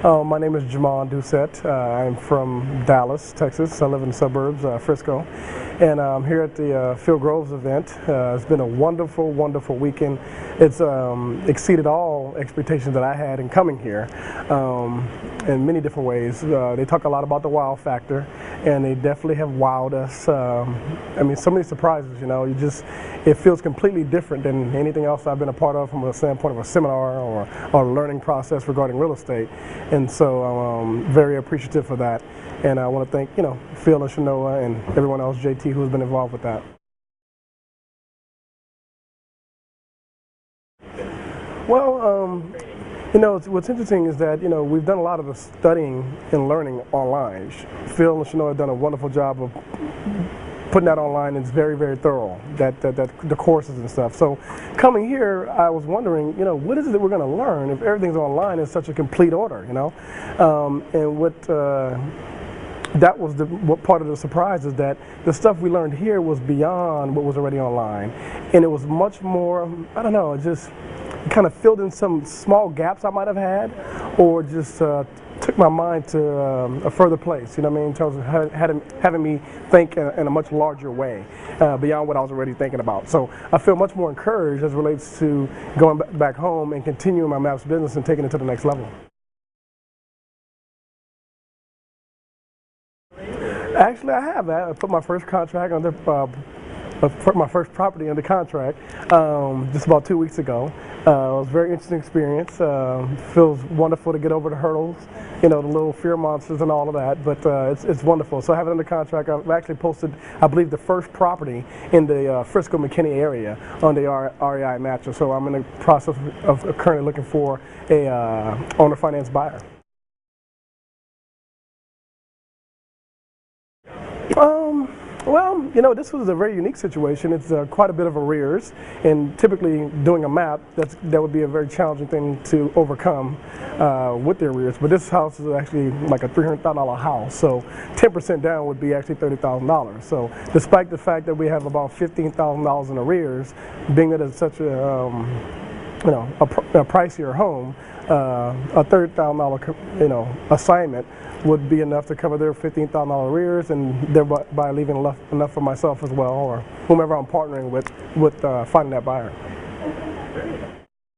My name is Jamaan Dusse. I'm from Dallas, Texas. I live in the suburbs, Frisco. And I'm here at the Phill Groves event. It's been a wonderful, wonderful weekend. It's exceeded all expectations that I had in coming here in many different ways. They talk a lot about the wow factor, and they definitely have wowed us. I mean, so many surprises, it feels completely different than anything else I've been a part of from a standpoint of a seminar or a learning process regarding real estate. And so I'm very appreciative for that. And I want to thank, Phill and Shanoa and everyone else, JT, who's been involved with that. Well, what's interesting is that, we've done a lot of the studying and learning online. Phill and Shanoa have done a wonderful job of putting that online. It's very, very thorough, that the courses and stuff. So coming here, I was wondering, what is it that we're going to learn if everything's online in such a complete order, and what that was what part of the surprise is that the stuff we learned here was beyond what was already online, and it was much more, I don't know, just kind of filled in some small gaps I might have had, or just took my mind to a further place, in terms of having me think in a much larger way beyond what I was already thinking about. So I feel much more encouraged as it relates to going back home and continuing my maps business and taking it to the next level. Actually, I have. I put my first contract under my first property under contract just about 2 weeks ago. It was a very interesting experience. Feels wonderful to get over the hurdles, the little fear monsters and all of that, but it's wonderful. So I have it under contract. I've actually posted, I believe, the first property in the Frisco McKinney area on the REI matcher. So I'm in the process of currently looking for a owner finance buyer. Well, this was a very unique situation. It's quite a bit of arrears, and typically doing a map, that would be a very challenging thing to overcome with the arrears. But this house is actually like a $300,000 house, so 10% down would be actually $30,000. So despite the fact that we have about $15,000 in arrears, being that it's such a pricier home, a $30,000 assignment would be enough to cover their $15,000 arrears, and thereby leaving enough for myself as well, or whomever I'm partnering with finding that buyer.